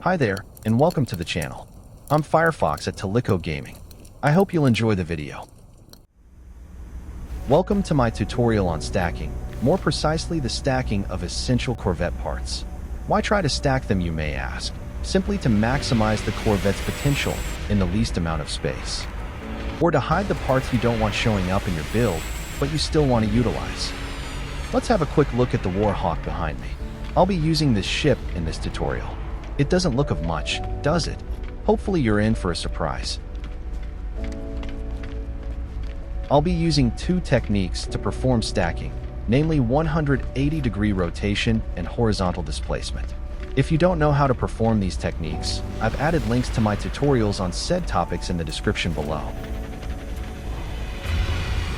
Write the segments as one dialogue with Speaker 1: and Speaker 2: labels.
Speaker 1: Hi there, and welcome to the channel. I'm Firefox at Tulikko Gaming. I hope you'll enjoy the video. Welcome to my tutorial on stacking, more precisely the stacking of essential Corvette parts. Why try to stack them, you may ask? Simply to maximize the Corvette's potential in the least amount of space. Or to hide the parts you don't want showing up in your build, but you still want to utilize. Let's have a quick look at the Warhawk behind me. I'll be using this ship in this tutorial. It doesn't look of much, does it? Hopefully you're in for a surprise. I'll be using two techniques to perform stacking, namely 180-degree rotation and horizontal displacement. If you don't know how to perform these techniques, I've added links to my tutorials on said topics in the description below.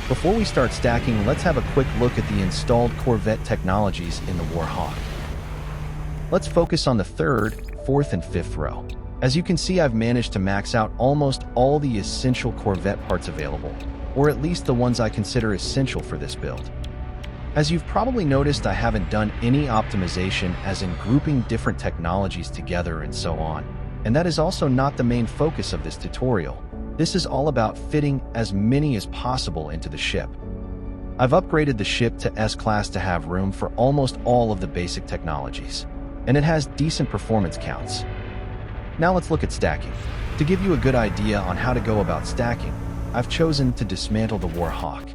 Speaker 1: Before we start stacking, let's have a quick look at the installed Corvette technologies in the Warhawk. Let's focus on the third, fourth, and fifth row. As you can see, I've managed to max out almost all the essential Corvette parts available, or at least the ones I consider essential for this build. As you've probably noticed, I haven't done any optimization, as in grouping different technologies together and so on, and that is also not the main focus of this tutorial. This is all about fitting as many as possible into the ship. I've upgraded the ship to S-Class to have room for almost all of the basic technologies, and it has decent performance counts. Now let's look at stacking. To give you a good idea on how to go about stacking, I've chosen to dismantle the Warhawk.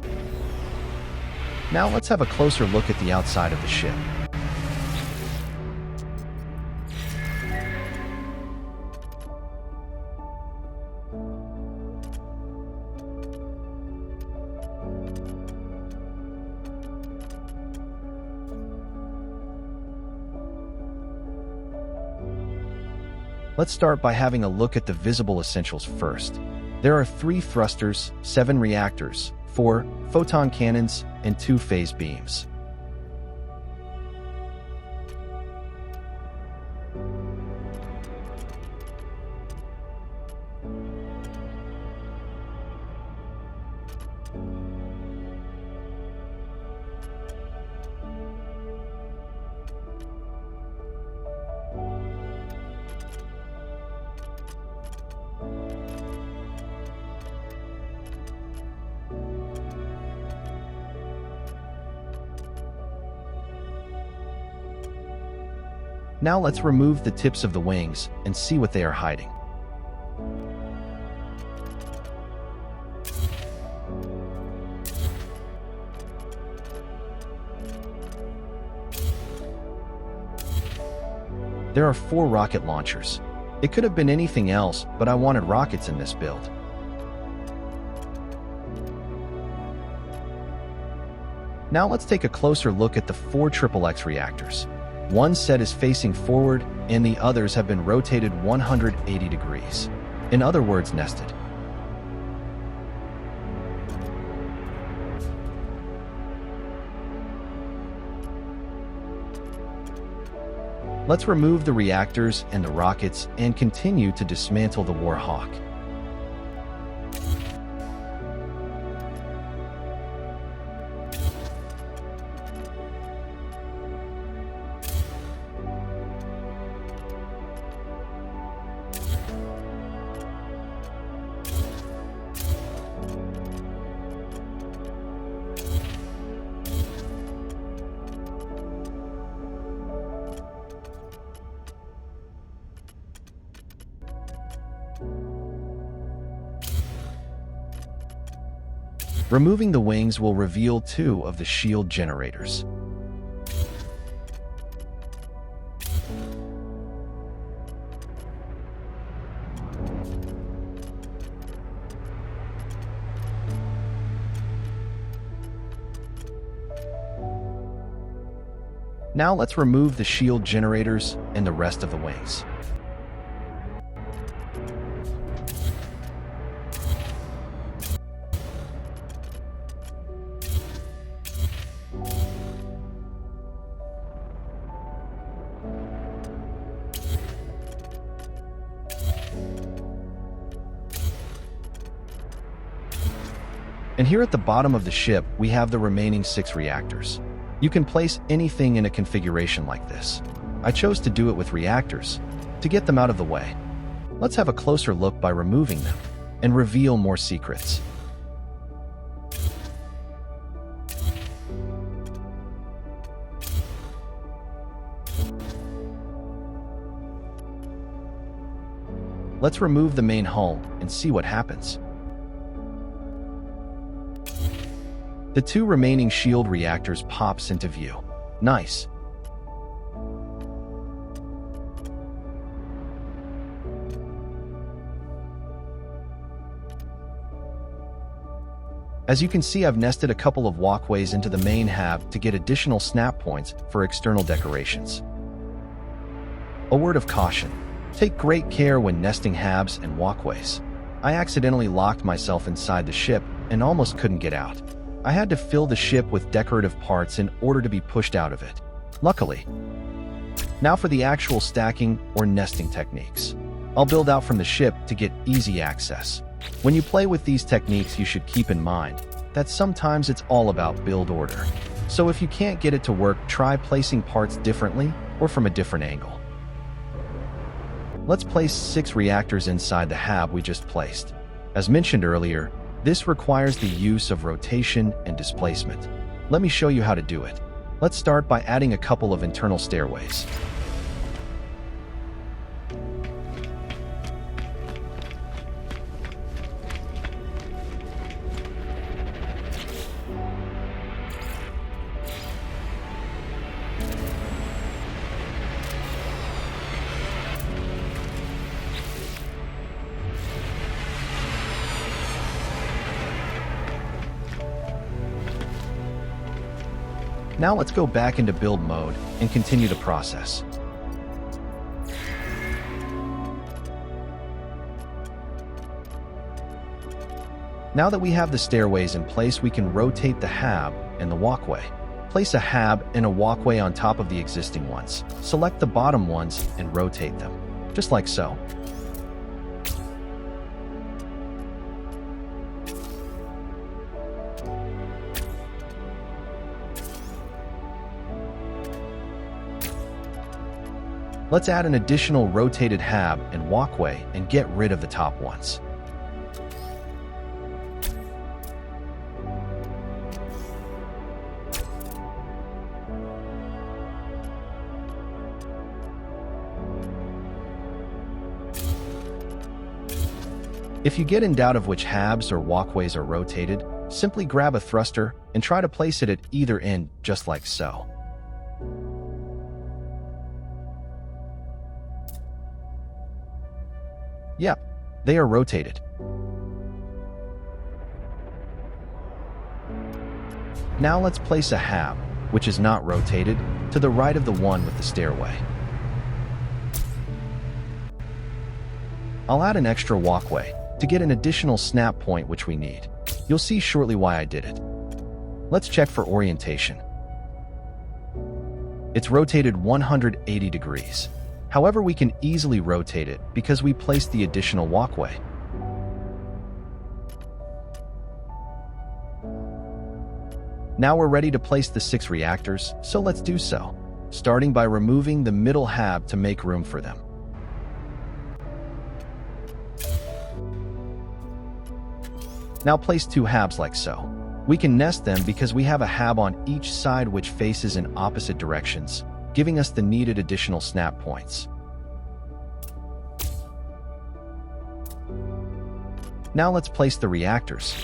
Speaker 1: Now let's have a closer look at the outside of the ship. Let's start by having a look at the visible essentials first. There are 3 thrusters, 7 reactors, 4 photon cannons, and 2 phase beams. Now let's remove the tips of the wings and see what they are hiding. There are 4 rocket launchers. It could have been anything else, but I wanted rockets in this build. Now let's take a closer look at the 4 XXX reactors. One set is facing forward, and the others have been rotated 180 degrees. In other words, nested. Let's remove the reactors and the rockets and continue to dismantle the Warhawk. Removing the wings will reveal 2 of the shield generators. Now let's remove the shield generators and the rest of the wings. And here at the bottom of the ship, we have the remaining 6 reactors. You can place anything in a configuration like this. I chose to do it with reactors, to get them out of the way. Let's have a closer look by removing them, and reveal more secrets. Let's remove the main hull and see what happens. The two remaining shield reactors pops into view. Nice. As you can see, I've nested a couple of walkways into the main hab to get additional snap points for external decorations. A word of caution. Take great care when nesting habs and walkways. I accidentally locked myself inside the ship and almost couldn't get out. I had to fill the ship with decorative parts in order to be pushed out of it. Luckily. Now for the actual stacking or nesting techniques. I'll build out from the ship to get easy access. When you play with these techniques, you should keep in mind that sometimes it's all about build order. So if you can't get it to work, try placing parts differently or from a different angle. Let's place 6 reactors inside the hab we just placed. As mentioned earlier, this requires the use of rotation and displacement. Let me show you how to do it. Let's start by adding a couple of internal stairways. Now let's go back into build mode and continue the process. Now that we have the stairways in place, we can rotate the hab and the walkway. Place a hab and a walkway on top of the existing ones. Select the bottom ones and rotate them, just like so. Let's add an additional rotated hab and walkway and get rid of the top ones. If you get in doubt of which habs or walkways are rotated, simply grab a thruster and try to place it at either end, just like so. Yep, they are rotated. Now let's place a hab, which is not rotated, to the right of the one with the stairway. I'll add an extra walkway to get an additional snap point which we need. You'll see shortly why I did it. Let's check for orientation. It's rotated 180 degrees. However, we can easily rotate it because we placed the additional walkway. Now we're ready to place the 6 reactors, so let's do so, starting by removing the middle hab to make room for them. Now place 2 habs like so. We can nest them because we have a hab on each side which faces in opposite directions, giving us the needed additional snap points. Now let's place the reactors.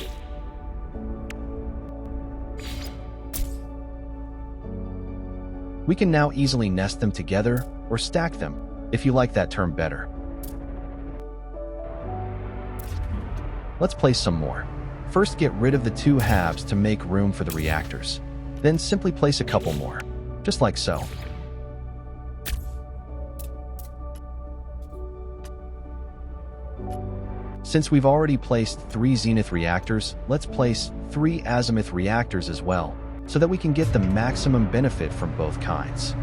Speaker 1: We can now easily nest them together or stack them, if you like that term better. Let's place some more. First, get rid of the 2 habs to make room for the reactors. Then simply place a couple more, just like so. Since we've already placed 3 zenith reactors, let's place 3 azimuth reactors as well, so that we can get the maximum benefit from both kinds.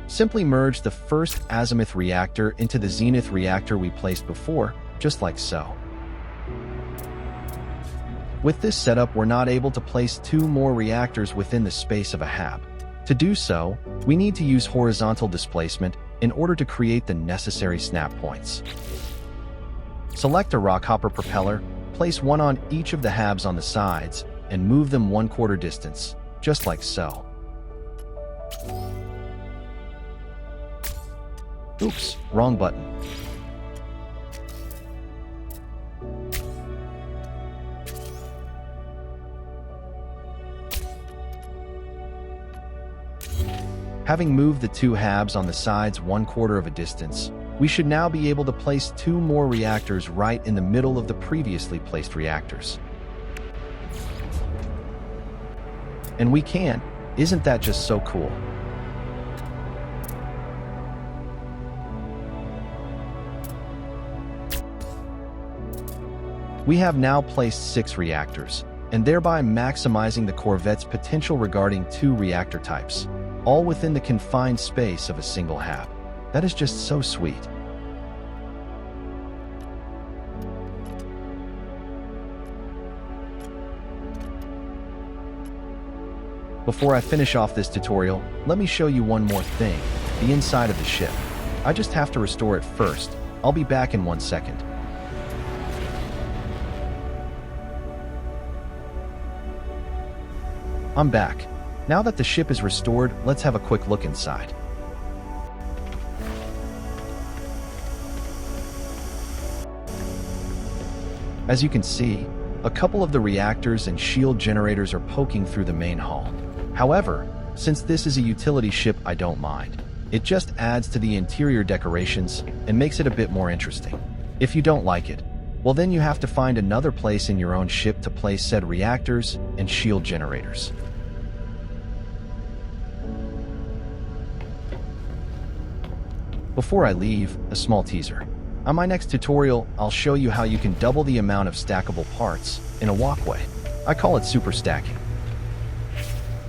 Speaker 1: Simply merge the first azimuth reactor into the zenith reactor we placed before, just like so. With this setup, we're not able to place 2 more reactors within the space of a hab. To do so, we need to use horizontal displacement in order to create the necessary snap points. Select a rockhopper propeller, place one on each of the habs on the sides, and move them 1/4 distance, just like so. Oops, wrong button. Having moved the 2 habs on the sides 1/4 of a distance, we should now be able to place 2 more reactors right in the middle of the previously placed reactors. And we can. Isn't that just so cool? We have now placed 6 reactors, and thereby maximizing the Corvette's potential regarding 2 reactor types, all within the confined space of a single hab. That is just so sweet. Before I finish off this tutorial, let me show you one more thing, the inside of the ship. I just have to restore it first. I'll be back in 1 second. I'm back. Now that the ship is restored, let's have a quick look inside. As you can see, a couple of the reactors and shield generators are poking through the main hull. However, since this is a utility ship, I don't mind. It just adds to the interior decorations and makes it a bit more interesting. If you don't like it, well then you have to find another place in your own ship to place said reactors and shield generators. Before I leave, a small teaser. On my next tutorial, I'll show you how you can double the amount of stackable parts in a walkway. I call it super stacking.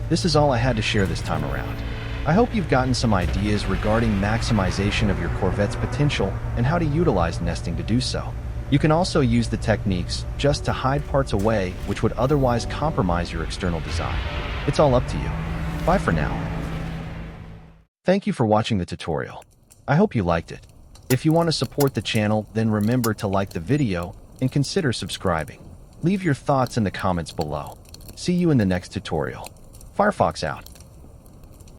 Speaker 1: This is all I had to share this time around. I hope you've gotten some ideas regarding maximization of your Corvette's potential and how to utilize nesting to do so. You can also use the techniques just to hide parts away which would otherwise compromise your external design. It's all up to you. Bye for now. Thank you for watching the tutorial. I hope you liked it. If you want to support the channel, then remember to like the video and consider subscribing. Leave your thoughts in the comments below. See you in the next tutorial. Firefox out.